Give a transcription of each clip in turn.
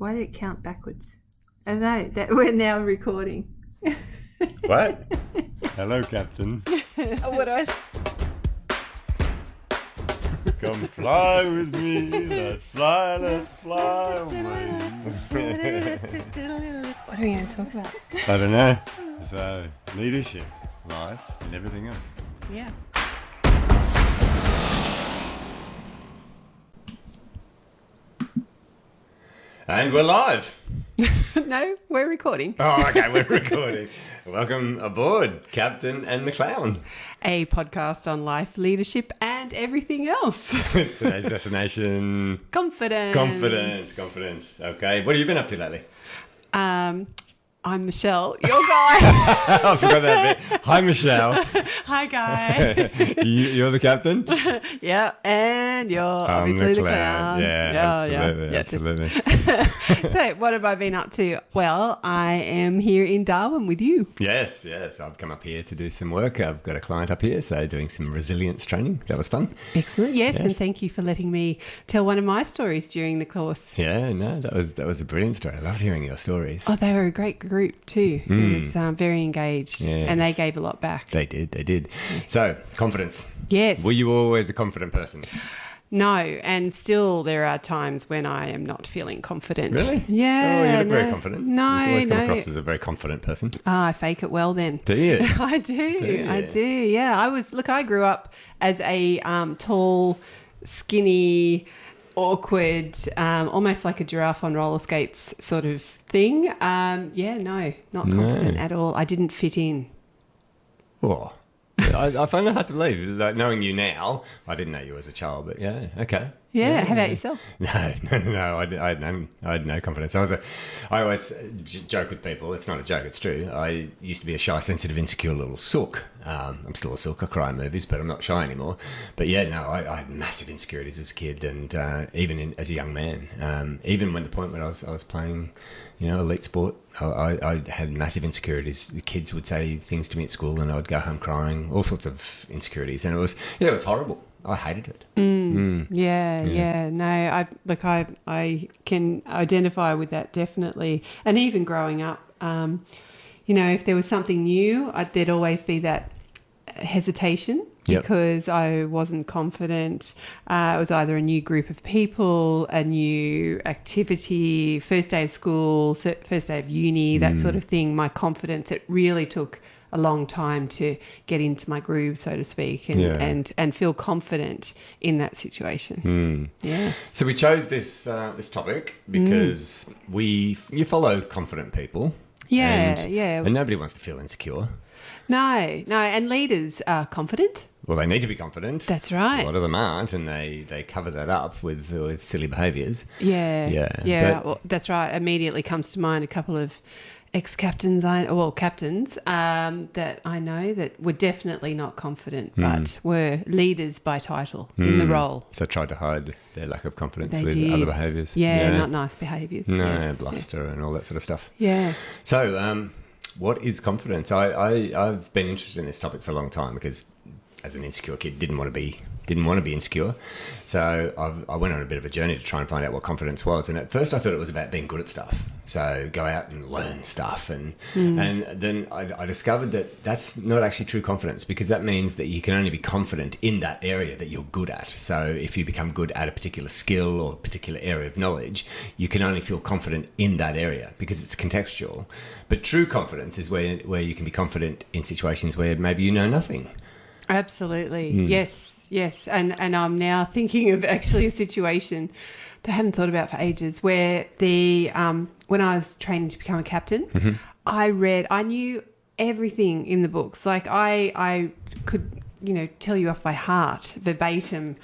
Why did it count backwards? I don't know that we're now recording. What? Hello, Captain. What do I? Come fly with me. Let's fly away. What are we going to talk about? I don't know. So, leadership, life, and everything else. Yeah. And we're live. No, we're recording. Oh, okay, we're recording. Welcome aboard, Captain and the Clown. A podcast on life, leadership, and everything else. Today's destination... Confidence. Confidence. Okay, what have you been up to lately? I'm Michelle, your guy. I forgot that bit. Hi, Michelle. Hi, guy. You're the captain? Yeah, and you're obviously the clown. Yeah, absolutely. So, what have I been up to? Well, I am here in Darwin with you. Yes. I've come up here to do some work. I've got a client up here, so doing some resilience training. That was fun. Excellent. Yes, and thank you for letting me tell one of my stories during the course. Yeah, no, that was a brilliant story. I loved hearing your stories. Oh, they were a great group too. It was very engaged, and they gave a lot back. They did. So, confidence. Yes. Were you always a confident person? No, and still there are times when I am not feeling confident. Really? Yeah. Oh, you look very confident. No, you always come across as a very confident person. I fake it well then. Do you? I do. Yeah, I grew up as a tall, skinny, awkward, almost like a giraffe on roller skates sort of thing. Not confident at all. I didn't fit in. Oh, I find that hard to believe. Like, knowing you now, I didn't know you as a child, but yeah, okay. Yeah, how about yourself? No. I had no confidence. I always joke with people. It's not a joke. It's true. I used to be a shy, sensitive, insecure little sook. I'm still a sook. I cry in movies, but I'm not shy anymore. But yeah, no, I had massive insecurities as a kid, and even as a young man. Even when the point when I was playing, elite sport, I had massive insecurities. The kids would say things to me at school, and I would go home crying. All sorts of insecurities, and it was horrible. I hated it. Yeah. No, I can identify with that definitely. And even growing up, if there was something new, there'd always be that hesitation because I wasn't confident. It was either a new group of people, a new activity, first day of school, first day of uni, that sort of thing. My confidence, it really took a long time to get into my groove, so to speak, and feel confident in that situation. Yeah. So we chose this topic because you follow confident people. And nobody wants to feel insecure. No, and leaders are confident. Well, they need to be confident. That's right. A lot of them aren't, and they cover that up with silly behaviours. Yeah. Well, that's right. Immediately comes to mind a couple of captains that I know that were definitely not confident, but were leaders by title in the role. So tried to hide their lack of confidence They with did. other behaviours. Yeah, not nice behaviours. No, bluster and all that sort of stuff. Yeah. So, what is confidence? I've been interested in this topic for a long time because, as an insecure kid, didn't want to be insecure. So I went on a bit of a journey to try and find out what confidence was. And at first I thought it was about being good at stuff. So go out and learn stuff. And then I discovered that that's not actually true confidence, because that means that you can only be confident in that area that you're good at. So if you become good at a particular skill or a particular area of knowledge, you can only feel confident in that area because it's contextual. But true confidence is where you can be confident in situations where maybe you know nothing. Absolutely. Yes. And I'm now thinking of actually a situation that I hadn't thought about for ages, where when I was training to become a captain, I knew everything in the books. Like I could, tell you off by heart, verbatim,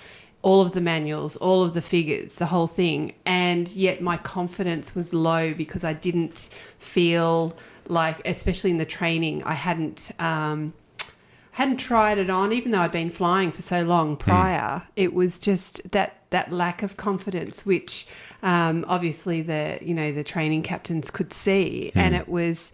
all of the manuals, all of the figures, the whole thing. And yet my confidence was low because I didn't feel like, especially in the training, I hadn't tried it on, even though I'd been flying for so long prior. It was just that lack of confidence, which obviously the training captains could see, and that was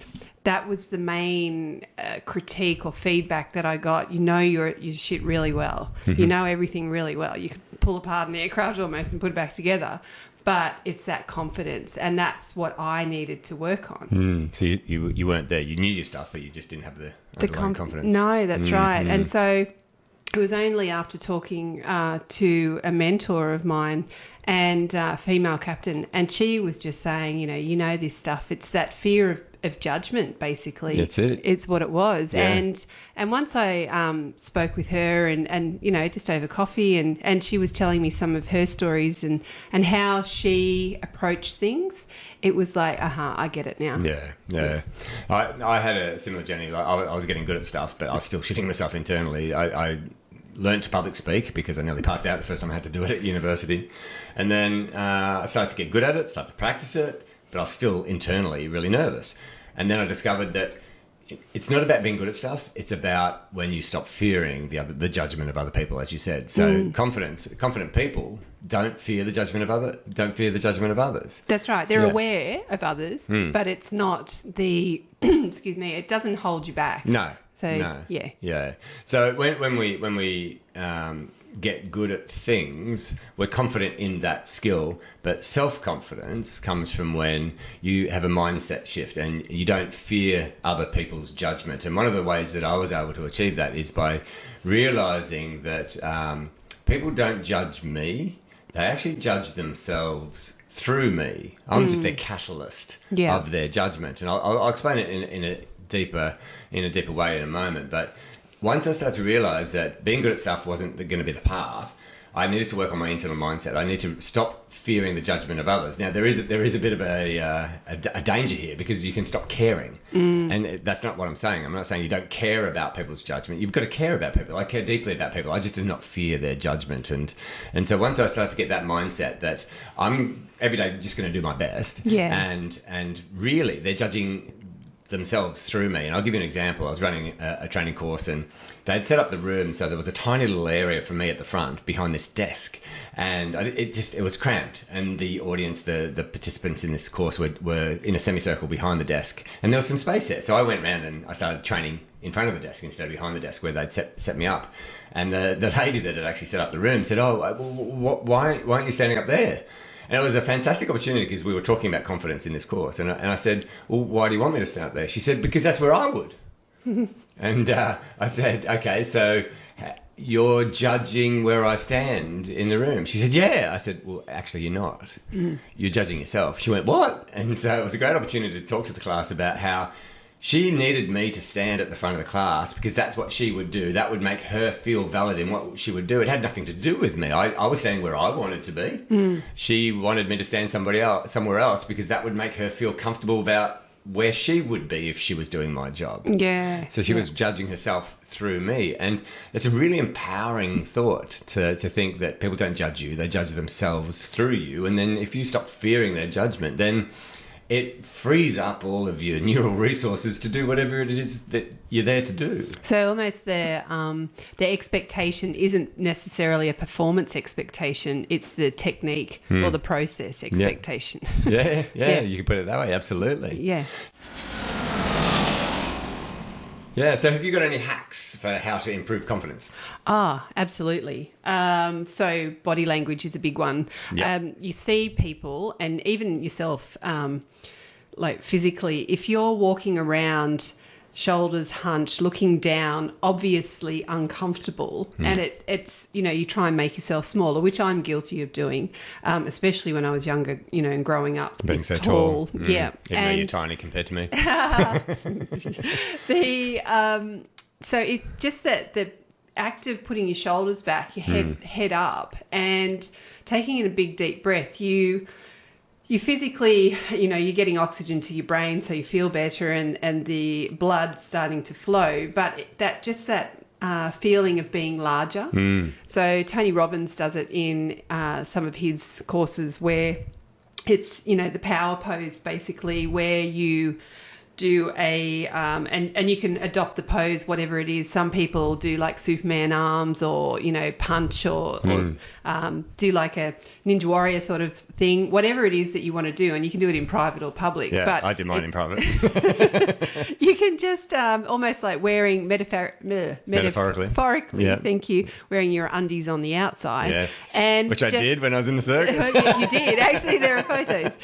the main critique or feedback that I got. Your shit really well. You know everything really well. You could pull apart an aircraft almost and put it back together, but it's that confidence, and that's what I needed to work on. So you weren't there. You knew your stuff, but you just didn't have the underlying confidence. No, that's right. And so it was only after talking to a mentor of mine and a female captain, and she was just saying, you know this stuff. It's that fear of judgment, basically. That's it. It's what it was. Yeah. And once I spoke with her and just over coffee, and she was telling me some of her stories and how she approached things, it was like, I get it now. Yeah. I had a similar journey. Like I was getting good at stuff, but I was still shitting myself internally. I learned to public speak because I nearly passed out the first time I had to do it at university. And then I started to get good at it, started to practice it, but I was still internally really nervous. And then I discovered that it's not about being good at stuff. It's about when you stop fearing the judgment of other people, as you said. So confident people don't fear the judgment of others. That's right. They're aware of others, but it's not the excuse me. It doesn't hold you back. No. So Yeah. So when we get good at things, we're confident in that skill, but self-confidence comes from when you have a mindset shift and you don't fear other people's judgment. And one of the ways that I was able to achieve that is by realizing that people don't judge me, they actually judge themselves through me. I'm just their catalyst of their judgment. And I'll explain it in a deeper way in a moment, but once I started to realise that being good at stuff wasn't going to be the path, I needed to work on my internal mindset. I need to stop fearing the judgment of others. Now there is a bit of a danger here because you can stop caring, and that's not what I'm saying. I'm not saying you don't care about people's judgment. You've got to care about people. I care deeply about people. I just do not fear their judgment, and so once I started to get that mindset that I'm every day just going to do my best, and really they're judging themselves through me. And I'll give you an example. I was running a training course and they'd set up the room so there was a tiny little area for me at the front behind this desk, and it was cramped, and the audience, the participants in this course were in a semicircle behind the desk, and there was some space there. So I went around and I started training in front of the desk instead of behind the desk where they'd set me up. And the lady that had actually set up the room said, why aren't you standing up there? And it was a fantastic opportunity because we were talking about confidence in this course. And I said, well, why do you want me to stand up there? She said, because that's where I would. And I said, okay, so you're judging where I stand in the room. She said, yeah. I said, well, actually, you're not. You're judging yourself. She went, what? And so it was a great opportunity to talk to the class about how she needed me to stand at the front of the class because that's what she would do. That would make her feel valid in what she would do. It had nothing to do with me. I was standing where I wanted to be. She wanted me to stand somewhere else because that would make her feel comfortable about where she would be if she was doing my job. Yeah. So she was judging herself through me. And it's a really empowering thought to think that people don't judge you. They judge themselves through you. And then if you stop fearing their judgment, then it frees up all of your neural resources to do whatever it is that you're there to do. So almost the expectation isn't necessarily a performance expectation, it's the technique or the process expectation. Yeah, you can put it that way, absolutely. Yeah. Yeah, so have you got any hacks for how to improve confidence? Absolutely. So body language is a big one. Yep. You see people, and even yourself, like physically, if you're walking around shoulders hunched, looking down, obviously uncomfortable, and it's, you try and make yourself smaller, which I'm guilty of doing, especially when I was younger, and growing up. Being so tall. Yeah. Even though you're tiny compared to me. So it's just that the act of putting your shoulders back, your head up, and taking in a big deep breath, you physically, you're getting oxygen to your brain, so you feel better, and the blood's starting to flow. But that feeling of being larger. So Tony Robbins does it in some of his courses where it's, the power pose, basically, where you do a and you can adopt the pose, whatever it is. Some people do like Superman arms, or punch, or do like a Ninja Warrior sort of thing, whatever it is that you want to do, and you can do it in private or public. Yeah, but I do mine in private. You can just almost like wearing metaphorically, Yeah. thank you, wearing your undies on the outside. Yes, and which I did when I was in the circus. You did. Actually, there are photos.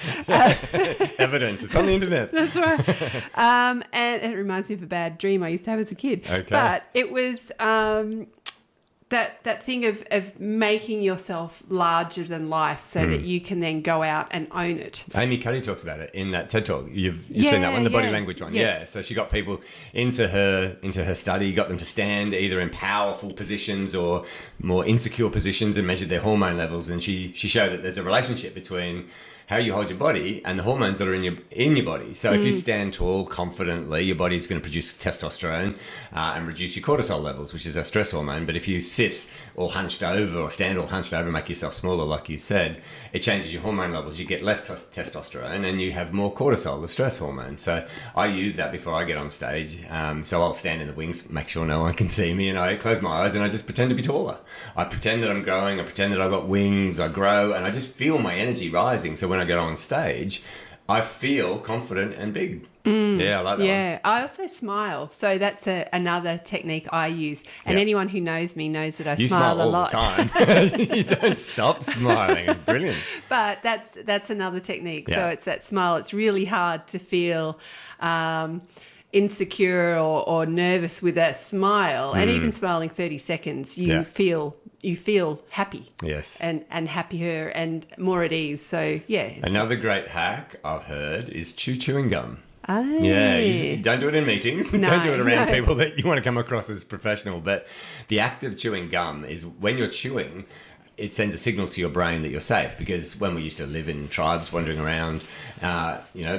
Evidence. It's on the internet. That's right. And it reminds me of a bad dream I used to have as a kid. Okay. But it was that thing of making yourself larger than life so that you can then go out and own it. Amy Cuddy talks about it in that TED Talk. You've seen that one, the body language one. Yes. Yeah. So she got people into her study, got them to stand either in powerful positions or more insecure positions, and measured their hormone levels. And she showed that there's a relationship between how you hold your body and the hormones that are in your body. So if you stand tall, confidently, your body's going to produce testosterone and reduce your cortisol levels, which is our stress hormone. But if you sit all hunched over or stand all hunched over and make yourself smaller, like you said, it changes your hormone levels. You get less testosterone and you have more cortisol, the stress hormone. So I use that before I get on stage. So I'll stand in the wings, make sure no one can see me, and I close my eyes and I just pretend to be taller. I pretend that I'm growing. I pretend that I've got wings. I grow, and I just feel my energy rising. So when I get on stage, I feel confident and big. Yeah, I like that one. Yeah, I also smile. So that's another technique I use. And anyone who knows me knows that I smile a lot. You smile all the time. You don't stop smiling. It's brilliant. But that's another technique. Yeah. So it's that smile. It's really hard to feel insecure or nervous with a smile. And even smiling 30 seconds, you feel happy. Yes. And happier and more at ease. So, yeah. Another great hack I've heard is chewing gum. Oh. Yeah, you don't do it in meetings. No, don't do it around no. people that you want to come across as professional. But the act of chewing gum is when you're chewing, it sends a signal to your brain that you're safe. Because when we used to live in tribes, wandering around,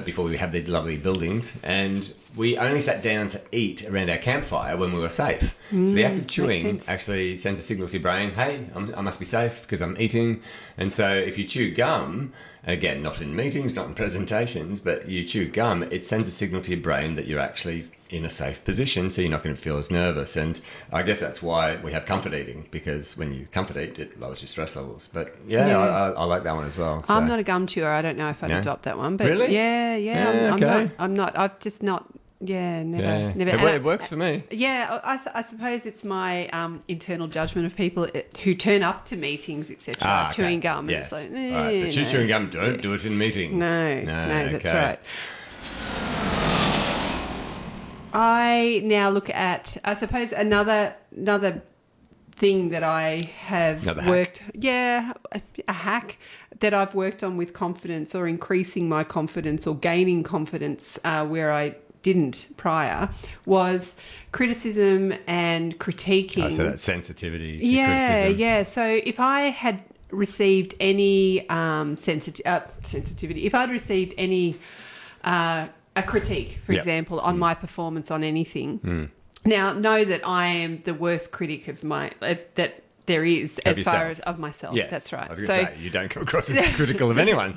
before we have these lovely buildings, and we only sat down to eat around our campfire when we were safe. So the act of chewing actually sends a signal to your brain, hey, I must be safe because I'm eating. And so if you chew gum, again, not in meetings, not in presentations, but you chew gum, it sends a signal to your brain that you're actually in a safe position, so you're not going to feel as nervous. And I guess that's why we have comfort eating, because when you comfort eat, it lowers your stress levels. But I like that one as well. So. I'm not a gum chewer. I don't know if I'd adopt that one. But really? Yeah, okay. I'm not. I've just not. Yeah, never. It works for me. Yeah, I suppose it's my internal judgment of people who turn up to meetings, etc., chewing gum. Yes. And it's like, right. So chewing gum, don't do it in meetings. No, that's right. I now look at, I suppose, another thing that I have worked, a hack that I've worked on with confidence, or increasing my confidence or gaining confidence where I didn't prior, was criticism and critiquing. Oh, so that sensitivity to criticism. Yeah. So if I had received any sensitivity, if I'd received any a critique, for example, on my performance on anything, now know that I am the worst critic of that there is Of as far yourself. as of myself. Yes, that's right. I was going to say, you don't come across as critical of anyone.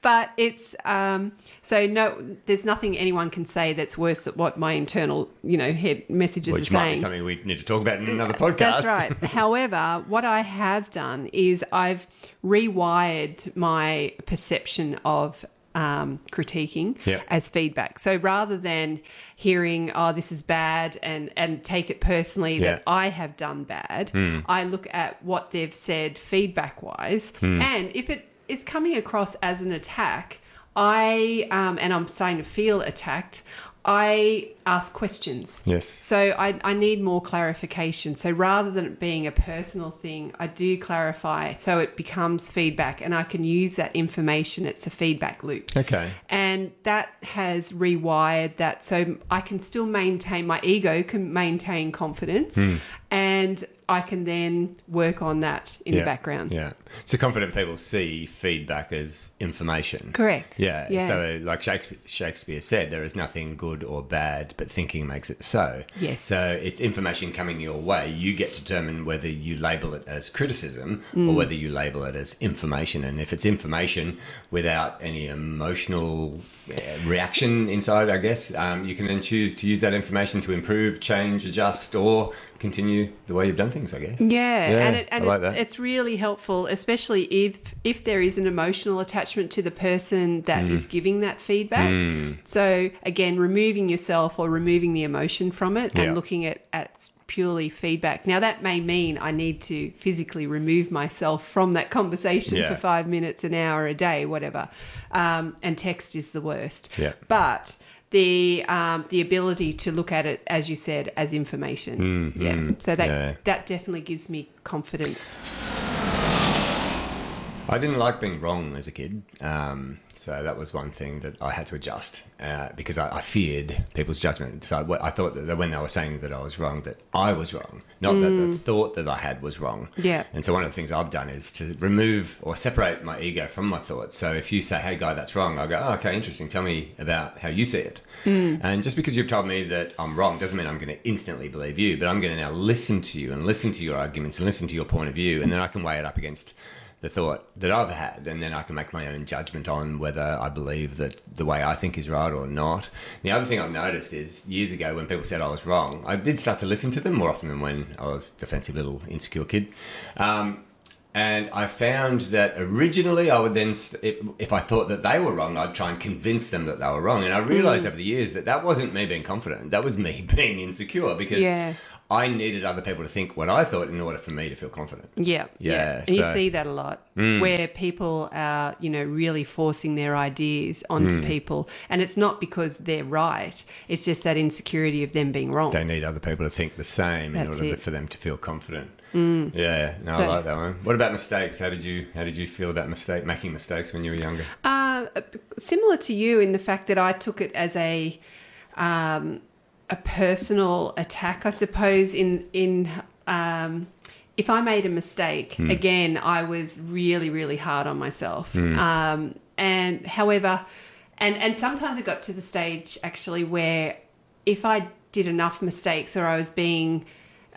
But it's so no, there's nothing anyone can say that's worse than what my internal head messages Which are might saying. be something we need to talk about in another podcast. That's right. However, what I have done is I've rewired my perception of critiquing as feedback. So rather than hearing, oh, this is bad, and take it personally that I have done bad, I look at what they've said feedback wise, and if it is coming across as an attack, and I'm starting to feel attacked, I ask questions. Yes. So I need more clarification. So rather than it being a personal thing, I do clarify so it becomes feedback, and I can use that information. It's a feedback loop. Okay. And that has rewired that, so I can still maintain, my ego can maintain confidence, and I can then work on that in the background. Yeah. So confident people see feedback as information. Correct. Yeah. Yeah. So like Shakespeare said, there is nothing good or bad, but thinking makes it so. Yes. So it's information coming your way. You get to determine whether you label it as criticism or whether you label it as information. And if it's information without any emotional reaction inside, I guess, you can then choose to use that information to improve, change, adjust, or continue the way you've done things, I guess. Yeah, I like that. It's really helpful, especially if there is an emotional attachment to the person that is giving that feedback. So again, removing yourself or removing the emotion from it and looking at purely feedback. Now that may mean I need to physically remove myself from that conversation for 5 minutes, an hour, a day, whatever. And text is the worst. Yeah. But the ability to look at it, as you said, as information. So that definitely gives me confidence. I didn't like being wrong as a kid. So that was one thing that I had to adjust because I feared people's judgment. So I thought that when they were saying that I was wrong, that I was wrong, not that the thought that I had was wrong. Yeah. And so one of the things I've done is to remove or separate my ego from my thoughts. So if you say, hey, Guy, that's wrong, I go, oh, okay, interesting. Tell me about how you see it. And just because you've told me that I'm wrong doesn't mean I'm going to instantly believe you, but I'm going to now listen to you and listen to your arguments and listen to your point of view. And then I can weigh it up against the thought that I've had, and then I can make my own judgment on whether I believe that the way I think is right or not. The other thing I've noticed is years ago when people said I was wrong, I did start to listen to them more often than when I was a defensive little insecure kid. And I found that originally I would then, if I thought that they were wrong, I'd try and convince them that they were wrong. And I realised over the years that that wasn't me being confident. That was me being insecure because I needed other people to think what I thought in order for me to feel confident. Yeah. And you see that a lot where people are, really forcing their ideas onto people. And it's not because they're right. It's just that insecurity of them being wrong. They need other people to think the same in order for them to feel confident. Yeah, no, I like that one. What about mistakes? How did you feel about making mistakes when you were younger? Similar to you in the fact that I took it as a personal attack, I suppose. If I made a mistake, again, I was really, really hard on myself. And however, and sometimes it got to the stage actually where if I did enough mistakes or I was being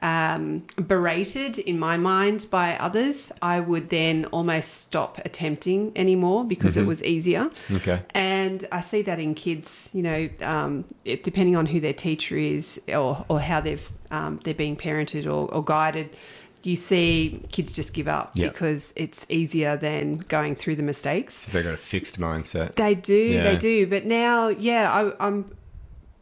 berated in my mind by others, I would then almost stop attempting anymore because it was easier. Okay. And I see that in kids, depending on who their teacher is or how they're being parented or guided, you see kids just give up because it's easier than going through the mistakes. They've got a fixed mindset. They do. But now,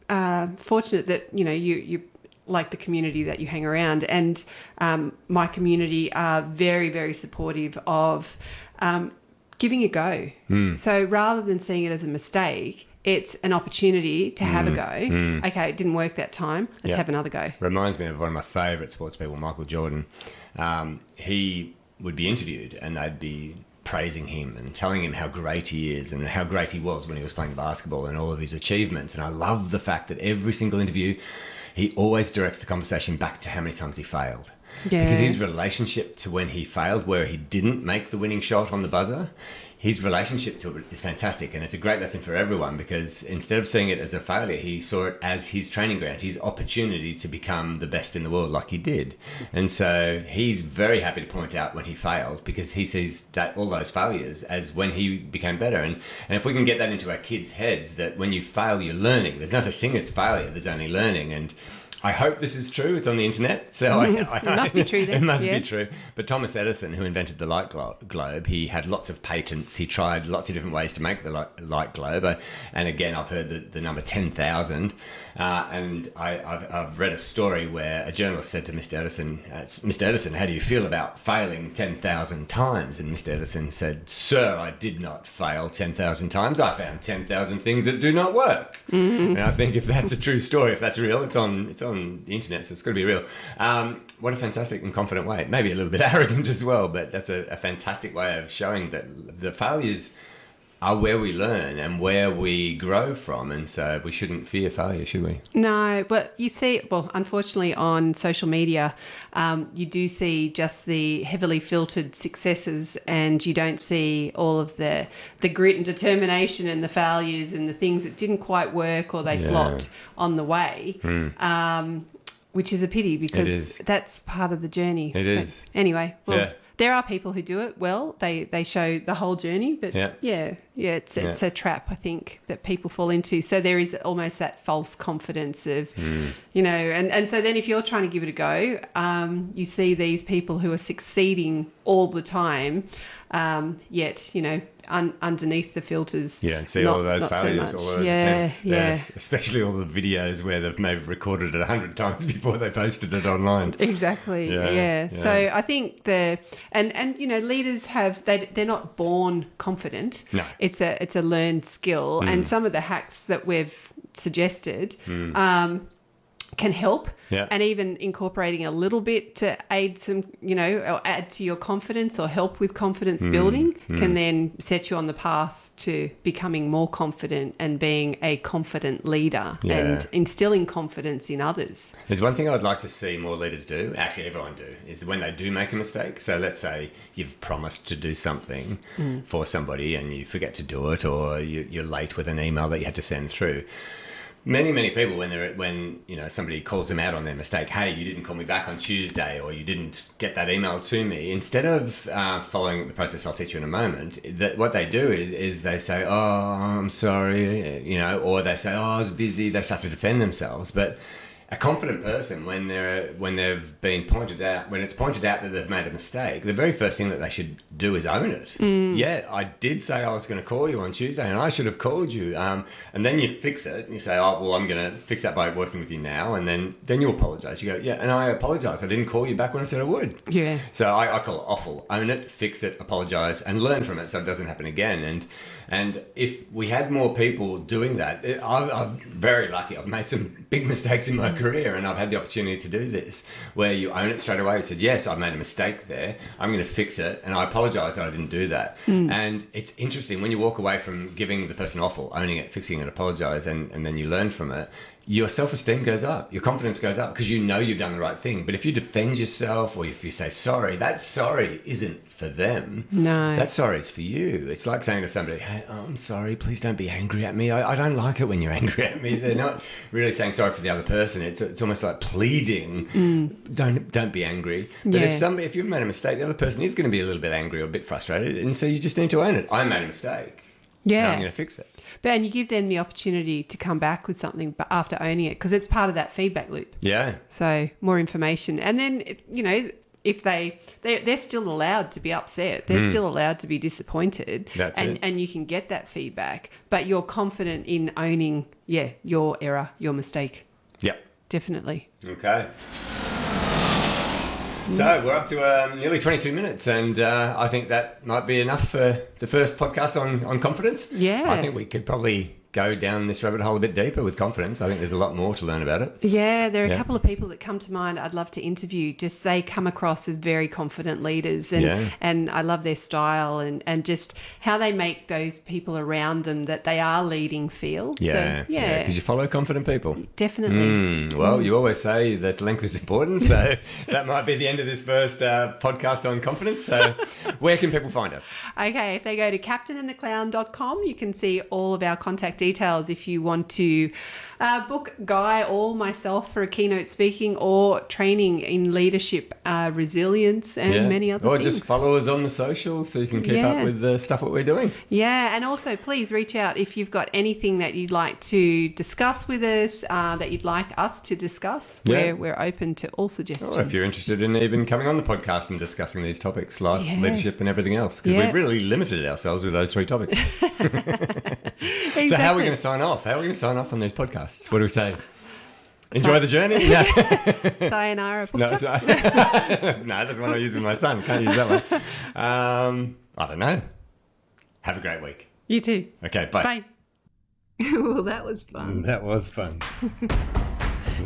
I'm fortunate that, you like the community that you hang around, and my community are very, very supportive of giving a go. So rather than seeing it as a mistake, it's an opportunity to have a go. Okay, it didn't work that time. Let's have another go. Reminds me of one of my favourite sports people, Michael Jordan. He would be interviewed and they'd be praising him and telling him how great he is and how great he was when he was playing basketball and all of his achievements. And I love the fact that every single interview, he always directs the conversation back to how many times he failed. Yeah. Because his relationship to when he failed, where he didn't make the winning shot on the buzzer, his relationship to it is fantastic. And it's a great lesson for everyone because instead of seeing it as a failure, he saw it as his training ground, his opportunity to become the best in the world like he did. And so he's very happy to point out when he failed because he sees that all those failures as when he became better. And if we can get that into our kids' heads, that when you fail, you're learning. There's no such thing as failure. There's only learning. And I hope this is true. It's on the internet, so it must be true then. It must be true. But Thomas Edison, who invented the light globe, he had lots of patents. He tried lots of different ways to make the light globe. And again, I've heard the number 10,000. And I've read a story where a journalist said to Mr. Edison, Mr. Edison, how do you feel about failing 10,000 times? And Mr. Edison said, sir, I did not fail 10,000 times. I found 10,000 things that do not work. And I think if that's a true story, if that's real, it's on the internet, so it's got to be real. What a fantastic and confident way. Maybe a little bit arrogant as well, but that's a fantastic way of showing that the failures are where we learn and where we grow from. And so we shouldn't fear failure, should we? No, but you see, well, unfortunately on social media, you do see just the heavily filtered successes, and you don't see all of the grit and determination and the failures and the things that didn't quite work or they flopped on the way, which is a pity because that's part of the journey. It is. But anyway, well, there are people who do it well. They show the whole journey, but it's a trap, I think, that people fall into. So there is almost that false confidence of, you know, and so then if you're trying to give it a go, you see these people who are succeeding all the time, yet, you know, underneath the filters. Yeah, and see all of those failures, so all of those attempts. Especially all the videos where they've maybe recorded it 100 times before they posted it online. Exactly. So I think and you know, leaders they're not born confident. No. It's a learned skill, and some of the hacks that we've suggested can help, and even incorporating a little bit to aid some, you know, or add to your confidence or help with confidence building can then set you on the path to becoming more confident and being a confident leader and instilling confidence in others. There's one thing I'd like to see more leaders do, actually everyone do, is when they do make a mistake. So let's say you've promised to do something for somebody and you forget to do it, or you're late with an email that you had to send through. Many people, when you know, somebody calls them out on their mistake, hey, you didn't call me back on Tuesday, or you didn't get that email to me, instead of following the process I'll teach you in a moment, what they do is they say, oh, I'm sorry, you know, or they say, oh, I was busy. They start to defend themselves. But a confident person, when they've been pointed out, when it's pointed out that they've made a mistake, the very first thing that they should do is own it. Yeah, I did say I was going to call you on Tuesday, and I should have called you. And then you fix it, and you say, oh, well, I'm going to fix that by working with you now, and then you apologise. You go, yeah, and I apologise. I didn't call you back when I said I would. Yeah. So I call it awful. Own it, fix it, apologise, and learn from it so it doesn't happen again. And if we had more people doing that, I'm very lucky. I've made some big mistakes in my career, and I've had the opportunity to do this, where you own it straight away. You said, yes, I've made a mistake there. I'm going to fix it, and I apologise that I didn't do that. And it's interesting, when you walk away from giving the person awful, owning it, fixing it, apologise, and then you learn from it, your self-esteem goes up, your confidence goes up, because you know you've done the right thing. But if you defend yourself, or if you say sorry, that sorry isn't for them. No. That sorry is for you. It's like saying to somebody, hey, I'm sorry, please don't be angry at me. I don't like it when you're angry at me. They're not really saying sorry for the other person. It's almost like pleading, don't be angry. But if you've made a mistake, the other person is going to be a little bit angry or a bit frustrated, and so you just need to own it. I made a mistake. Yeah. I'm going to fix it. And you give them the opportunity to come back with something after owning it, because it's part of that feedback loop. Yeah. So more information. And then, you know, if they're still allowed to be upset. They're still allowed to be disappointed. That's it. And you can get that feedback, but you're confident in owning, your error, your mistake. Yep. Definitely. Okay. So we're up to nearly 22 minutes, and I think that might be enough for the first podcast on confidence. Yeah. I think we could probably go down this rabbit hole a bit deeper with confidence. I think there's a lot more to learn about it. Yeah, there are a couple of people that come to mind I'd love to interview. Just they come across as very confident leaders, and I love their style and just how they make those people around them that they are leading feel. Yeah, because you follow confident people. Definitely. Well, you always say that length is important, so that might be the end of this first podcast on confidence. So where can people find us? Okay, if they go to captainandtheclown.com, you can see all of our contact details if you want to book Guy or myself for a keynote speaking or training in leadership, resilience, and many other things. Or just follow us on the socials so you can keep up with the stuff that we're doing. Yeah, and also please reach out if you've got anything that you'd like to discuss with us, that you'd like us to discuss. We're open to all suggestions. Or if you're interested in even coming on the podcast and discussing these topics, life, leadership, and everything else, because we've really limited ourselves with those three topics. Exactly. So how are we going to sign off? How are we going to sign off on these podcasts? What do we say? Enjoy the journey? No. Sayonara. No, that's one I use with my son. Can't use that one. I don't know. Have a great week. You too. Okay, bye. Bye. Well, that was fun. That was fun.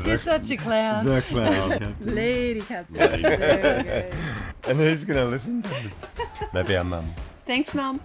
You're such a clown. The clown. Lady Captain. There we go. And who's going to listen to this? Maybe our mums. Thanks, Mum.